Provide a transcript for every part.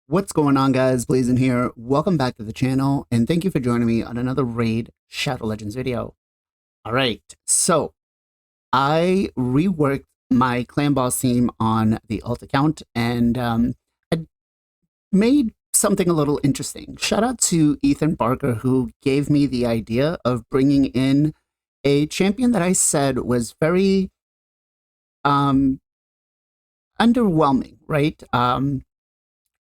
What's going on, guys? Blazing here. Welcome back to the channel, and thank you for joining me on another Raid Shadow Legends video. All right, so I reworked my clan boss team on the alt account, and I made something a little interesting. Shout out to Ethan Barker, who gave me the idea of bringing in a champion that I said was very um, underwhelming, right?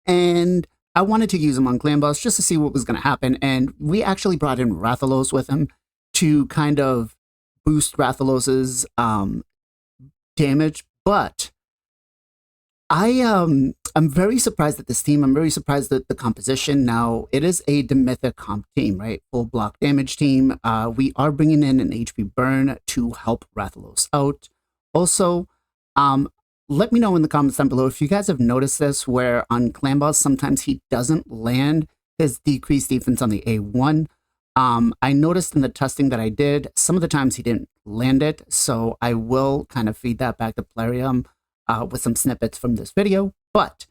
And I wanted to use him on Clan Boss just to see what was going to happen. And we actually brought in Rathalos with him to kind of boost Rathalos's damage. But I'm very surprised at this team. I'm very surprised at the composition. Now, it is a Demytha comp team, right? Full block damage team. We are bringing in an HP burn to help Rathalos out. Also, let me know in the comments down below if you guys have noticed this, where on Clan Boss, sometimes he doesn't land his decreased defense on the A1. I noticed in the testing that I did, some of the times he didn't land it, so I will kind of feed that back to Plarium with some snippets from this video. But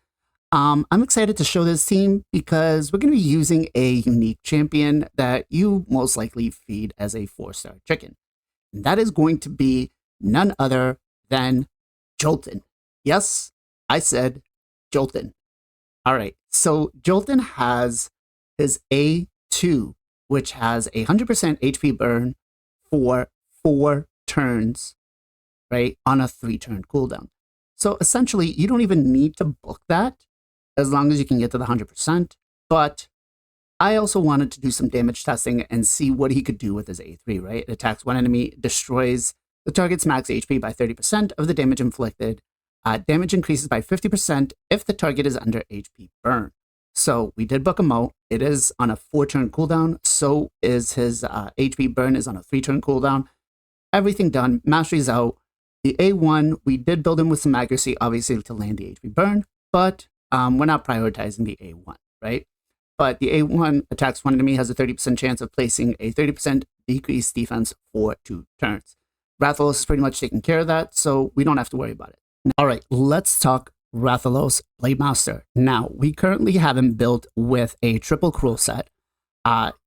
I'm excited to show this team because we're going to be using a unique champion that you most likely feed as a 4-star chicken. And that is going to be none other than Jolton. Yes, I said Jolton. All right, so Jolton has his A2, which has a 100% HP burn for 4 turns, right, on a 3-turn cooldown. So essentially, you don't even need to book that as long as you can get to the 100%. But I also wanted to do some damage testing and see what he could do with his A3, right? It attacks one enemy, destroys the target's max HP by 30% of the damage inflicted. Damage increases by 50% if the target is under HP burn. So we did book him out. It is on a 4-turn cooldown. So is his HP burn is on a 3-turn cooldown. Everything done. Masteries out. The A1, we did build him with some accuracy, obviously, to land the HP burn. But we're not prioritizing the A1, right? But the A1 attacks one enemy, has a 30% chance of placing a 30% decreased defense for 2 turns. Rathalos is pretty much taking care of that, so we don't have to worry about it. All right, let's talk Rathalos Blade Master. Now, we currently have him built with a triple cruel set.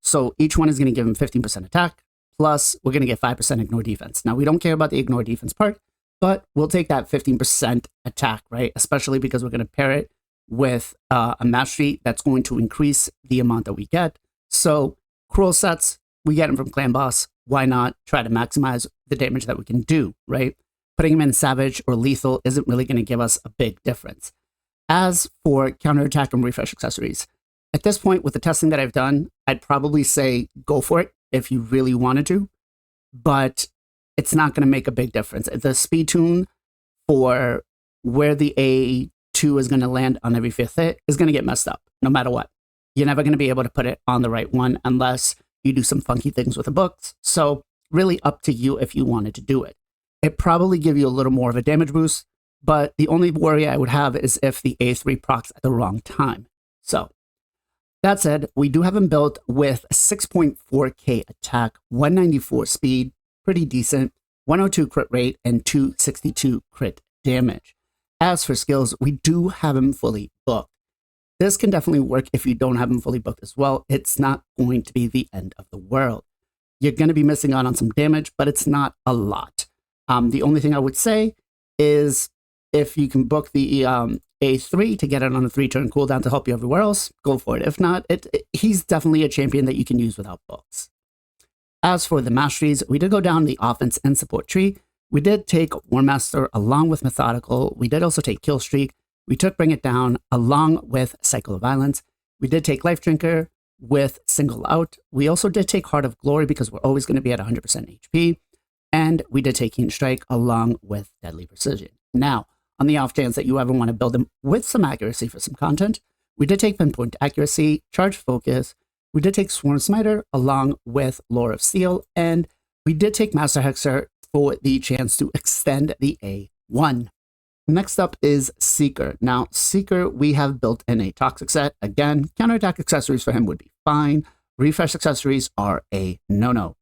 So each one is going to give him 15% attack, plus we're going to get 5% ignore defense. Now, we don't care about the ignore defense part, but we'll take that 15% attack, right? Especially because we're going to pair it with a mastery that's going to increase the amount that we get. So cruel sets, we get them from Clan Boss. Why not try to maximize the damage that we can do, right? Putting him in Savage or Lethal isn't really going to give us a big difference. As for counterattack and refresh accessories, at this point, with the testing that I've done, I'd probably say go for it if you really wanted to, but it's not going to make a big difference. The speed tune for where the A2 is going to land on every 5th hit is going to get messed up, no matter what. You're never going to be able to put it on the right one unless you do some funky things with the books. So really up to you if you wanted to do it. It probably give you a little more of a damage boost, but the only worry I would have is if the A3 procs at the wrong time. So that said, we do have him built with 6.4k attack, 194 speed, pretty decent, 102 crit rate, and 262 crit damage. As for skills, we do have him fully booked. This can definitely work if you don't have him fully booked as well. It's not going to be the end of the world. You're going to be missing out on some damage, but it's not a lot. The only thing I would say is if you can book the A3 to get it on a 3-turn cooldown to help you everywhere else, go for it. If not, he's definitely a champion that you can use without books. As for the masteries, we did go down the offense and support tree. We did take War Master along with Methodical. We did also take Kill Streak. We took Bring It Down along with Cycle of Violence. We did take Life Drinker with Single Out. We also did take Heart of Glory because we're always going to be at 100% HP. And we did take Keen Strike along with Deadly Precision. Now, on the off chance that you ever want to build them with some accuracy for some content, we did take Pinpoint Accuracy, Charge Focus, we did take Sworn Smiter along with Lore of Steel, and we did take Master Hexer for the chance to extend the A1. Next up is Seeker. Now, Seeker, we have built in a Toxic set. Again, counterattack accessories for him would be fine. Refresh accessories are a no-no.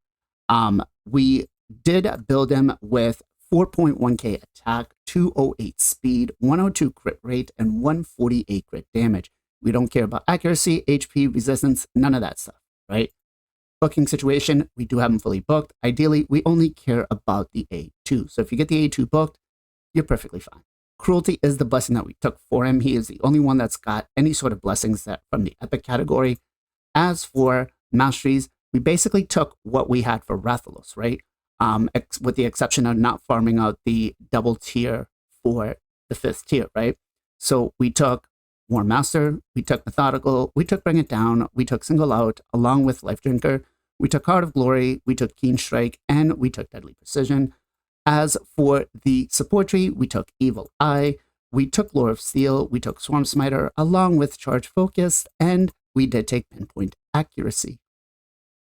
We did build him with 4.1k attack, 208 speed, 102 crit rate, and 148 crit damage. We don't care about accuracy, HP, resistance, none of that stuff, right? Booking situation, we do have him fully booked. Ideally, we only care about the A2. So if you get the A2 booked, you're perfectly fine. Cruelty is the blessing that we took for him. He is the only one that's got any sort of blessings that from the epic category. As for Masteries, we basically took what we had for Rathalos, right? With the exception of not farming out the double tier for the 5th tier, right? So we took War Master, we took Methodical, we took Bring It Down, we took Single Out, along with Life Drinker, we took Heart of Glory, we took Keen Strike, and we took Deadly Precision. As for the support tree, we took Evil Eye, we took Lore of Steel, we took Swarm Smiter, along with Charge Focus, and we did take Pinpoint Accuracy.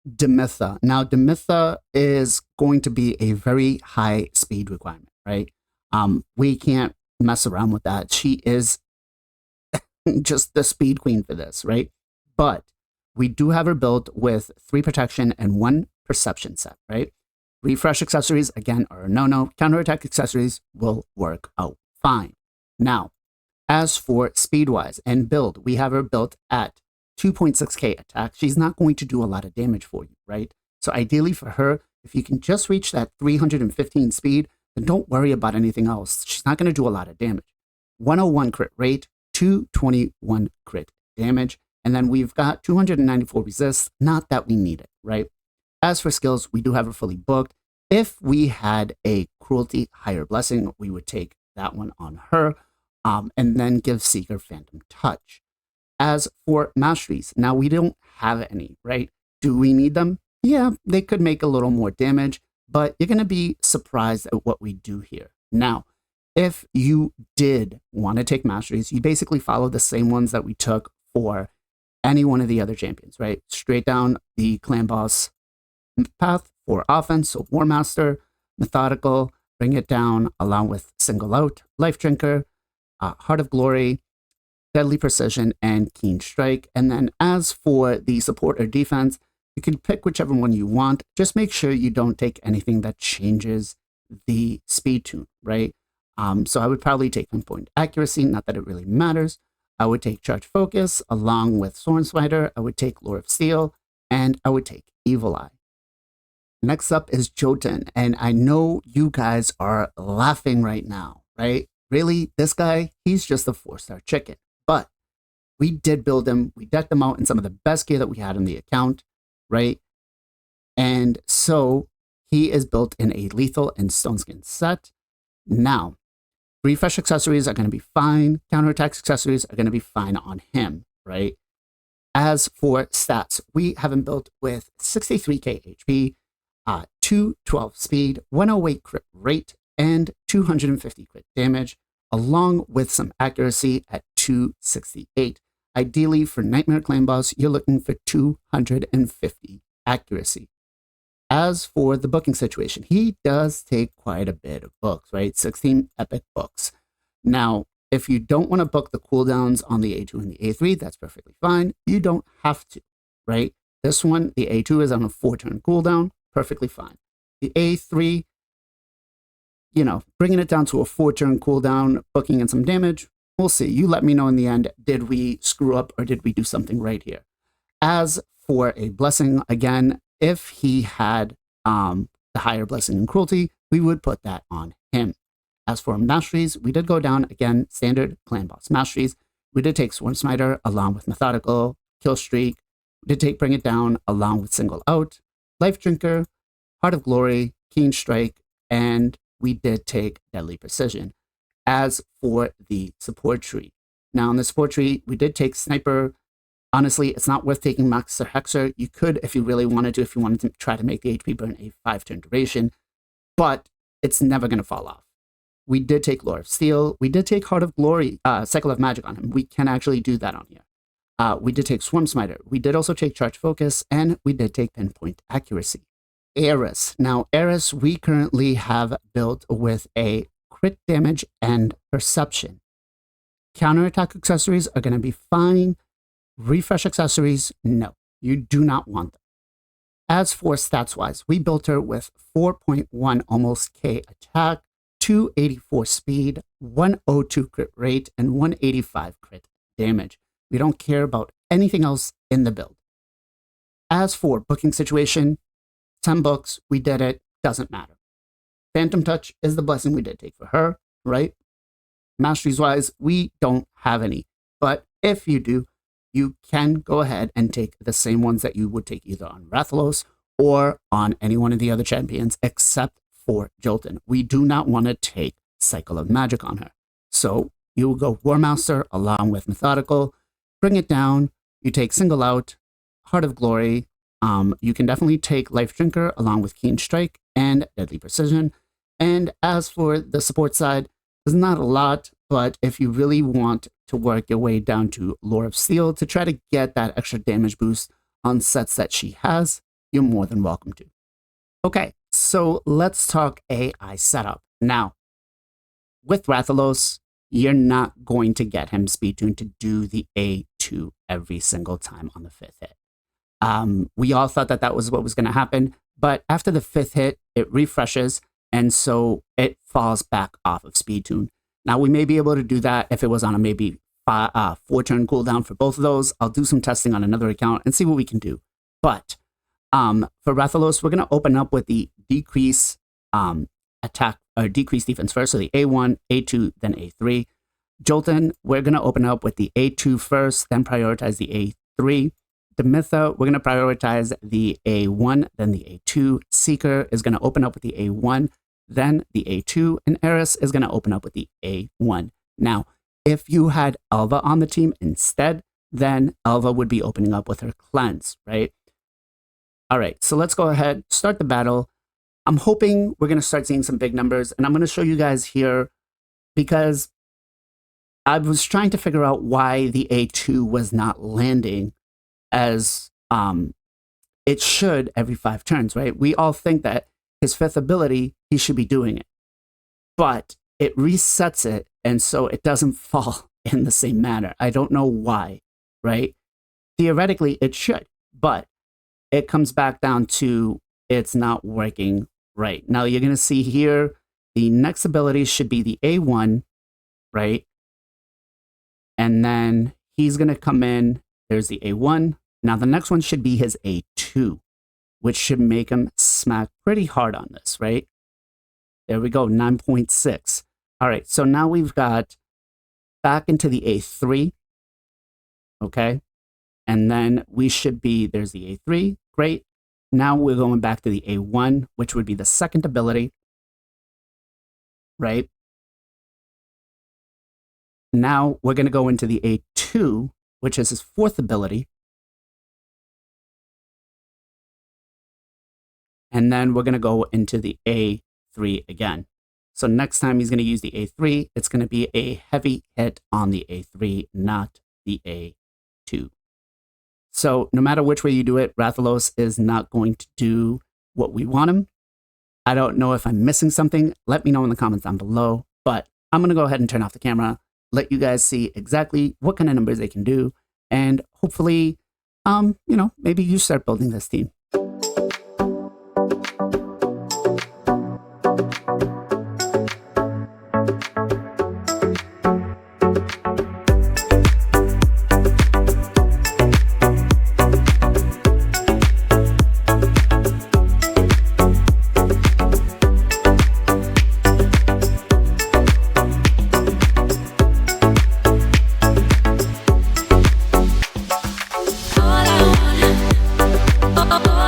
Demytha. Now, Demytha is going to be a very high speed requirement, right? We can't mess around with that. She is just the speed queen for this, right? But we do have her built with 3 protection and 1 perception set, right? Refresh accessories, again, are a no-no. Counterattack accessories will work out fine. Now, as for speed-wise and build, we have her built at 2.6k attack. She's not going to do a lot of damage for you, right? So ideally for her, if you can just reach that 315 speed, then don't worry about anything else. She's not going to do a lot of damage. 101 crit rate, 221 crit damage, and then we've got 294 resist. Not that we need it, right? As for skills, we do have her fully booked. If we had a Cruelty higher blessing, we would take that one on her, and then give Seeker Phantom Touch. As for Masteries, now we don't have any, right? Do we need them? Yeah, they could make a little more damage, but you're going to be surprised at what we do here. Now, if you did want to take Masteries, you basically follow the same ones that we took for any one of the other champions, right? Straight down the clan boss path for offense, so War Master, Methodical, Bring It Down, along with Single Out, Life Drinker, Heart of Glory, Deadly Precision, and Keen Strike. And then as for the support or defense, you can pick whichever one you want. Just make sure you don't take anything that changes the speed tune, right? So I would probably take Pinpoint Accuracy, not that it really matters. I would take Charge Focus along with Sworn Spider. I would take Lore of Steel, and I would take Evil Eye. Next up is Jotun, and I know you guys are laughing right now, right? Really, this guy, he's just a 4-star chicken. But we did build him. We decked him out in some of the best gear that we had in the account, right? And so he is built in a lethal and stone skin set. Now, refresh accessories are going to be fine. Counterattack accessories are going to be fine on him, right? As for stats, we have him built with 63k HP, 212 speed, 108 crit rate, and 250 crit damage, along with some accuracy at 268. Ideally, for Nightmare Clan Boss, you're looking for 250 accuracy. As for the booking situation, he does take quite a bit of books, right? 16 epic books. Now, if you don't want to book the cooldowns on the A2 and the A3, that's perfectly fine. You don't have to, right? This one, the A2 is on a 4-turn cooldown, perfectly fine. The A3, you know, bringing it down to a 4-turn cooldown, booking in some damage, we'll see. You let me know in the end, did we screw up or did we do something right here? As for a blessing, again, if he had the higher blessing and cruelty, we would put that on him. As for Masteries, we did go down, again, standard clan boss Masteries. We did take Sworn Smiter along with Methodical, Kill Streak. We did take Bring It Down along with Single Out, Life Drinker, Heart of Glory, Keen Strike, and we did take Deadly Precision. As for the support tree, now in the support tree, we did take Sniper. Honestly, it's not worth taking Master Hexer. You could, if you really wanted to, if you wanted to try to make the HP burn a 5-turn duration, but it's never going to fall off. We did take Lore of Steel. We did take Heart of Glory, Cycle of Magic on him. We can actually do that on here. We did take Swarm Smiter. We did also take Charge Focus, and we did take Pinpoint Accuracy. Eris. Now, Eris, we currently have built with a crit damage and perception. Counterattack accessories are going to be fine. Refresh accessories, no, you do not want them. As for stats-wise, we built her with 4.1 almost K attack, 284 speed, 102 crit rate, and 185 crit damage. We don't care about anything else in the build. As for booking situation, 10 books, we did it, doesn't matter. Phantom Touch is the blessing we did take for her, right? Masteries wise, we don't have any. But if you do, you can go ahead and take the same ones that you would take either on Rathalos or on any one of the other champions, except for Jolton. We do not want to take Cycle of Magic on her. So you will go War Master along with Methodical, bring it down, you take Single Out, Heart of Glory, you can definitely take Life Drinker along with Keen Strike and Deadly Precision. And as for the support side, there's not a lot, but if you really want to work your way down to Lore of Steel to try to get that extra damage boost on sets that she has, you're more than welcome to. Okay, so let's talk AI setup. Now, with Rathalos, you're not going to get him speed tuned to do the A2 every single time on the 5th hit. We all thought that that was what was going to happen, but after the 5th hit, it refreshes, and so it falls back off of speed tune. Now, we may be able to do that if it was on a maybe 4-turn cooldown for both of those. I'll do some testing on another account and see what we can do. But for Rathalos, we're going to open up with the decrease attack or decrease defense first, so the A1, A2, then A3. Jolton, we're going to open up with the A2 first, then prioritize the A3. Demytha, we're going to prioritize the A1, then the A2. Seeker is going to open up with the A1, then the A2. And Eris is going to open up with the A1. Now, if you had Elva on the team instead, then Elva would be opening up with her cleanse, right? All right, so let's go ahead, start the battle. I'm hoping we're going to start seeing some big numbers, and I'm going to show you guys here because I was trying to figure out why the A2 was not landing as it should every 5 turns, right? We all think that his 5th ability, he should be doing it, but it resets it, and so it doesn't fall in the same manner. I don't know why, right? Theoretically, it should, but it comes back down to it's not working right. Now, you're going to see here, the next ability should be the A1, right? And then he's going to come in. There's the A1. Now, the next one should be his A2, which should make him smack pretty hard on this, right? There we go, 9.6. All right, so now we've got back into the A3, okay? And then we should be, there's the A3, great. Now we're going back to the A1, which would be the second ability, right? Now we're going to go into the A2, which is his 4th ability. And then we're going to go into the A3 again. So next time he's going to use the A3, it's going to be a heavy hit on the A3, not the A2. So no matter which way you do it, Rathalos is not going to do what we want him. I don't know if I'm missing something. Let me know in the comments down below. But I'm going to go ahead and turn off the camera, let you guys see exactly what kind of numbers they can do. And hopefully, maybe you start building this team. All I want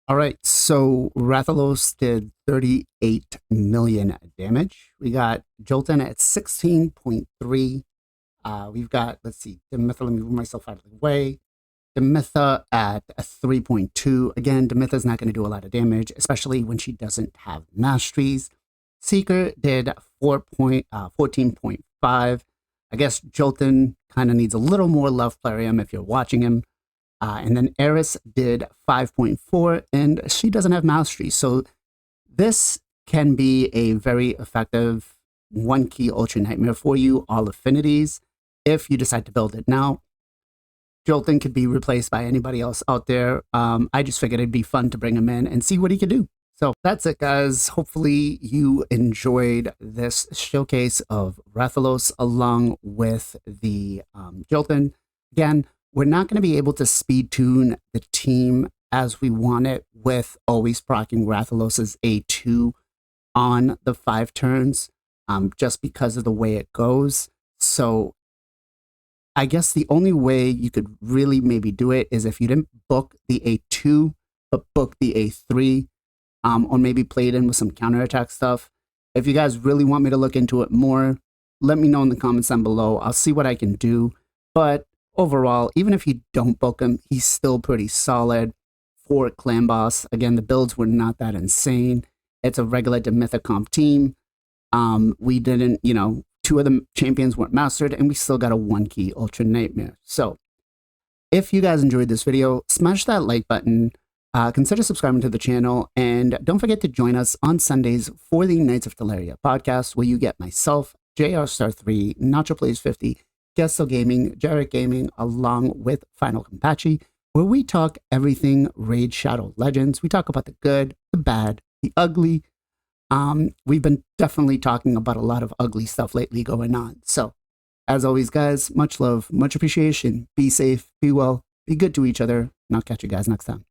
All right, so Rathalos did 38 million damage. We got Jolton at 16.3. We've got, let's see, Demytha, let me move myself out of the way. Demytha at a 3.2. Again, Demytha's not going to do a lot of damage, especially when she doesn't have Masteries. Seeker did 14.5. I guess Jolton kind of needs a little more love plarium if you're watching him. And then Eris did 5.4, and she doesn't have Mastery. So this can be a very effective one key Ultra Nightmare for you, all affinities, if you decide to build it. Now, Jolton could be replaced by anybody else out there. I just figured it'd be fun to bring him in and see what he could do. So that's it, guys. Hopefully you enjoyed this showcase of Rathalos along with the Jolton. Again, we're not going to be able to speed tune the team as we want it with always proccing Rathalos's A2 on the 5 turns, just because of the way it goes. So I guess the only way you could really maybe do it is if you didn't book the A2, but book the A3, or maybe play it in with some counterattack stuff. If you guys really want me to look into it more, let me know in the comments down below. I'll see what I can do. But overall, even if you don't book him, he's still pretty solid for Clan Boss. Again, the builds were not that insane. It's a regular Demytha comp team. We didn't, 2 of the champions weren't mastered, and we still got a 1 key Ultra Nightmare. So if you guys enjoyed this video, smash that like button, consider subscribing to the channel, and don't forget to join us on Sundays for the Knights of Teleria podcast, where you get myself, JR Star 3, Nacho Plays 50, Gesto Gaming, Jarrett Gaming, along with Final Compachi, where we talk everything Raid Shadow Legends. We talk about the good, the bad, the ugly. We've been definitely talking about a lot of ugly stuff lately going on. So, as always, guys, much love, much appreciation. Be safe, be well, be good to each other, and I'll catch you guys next time.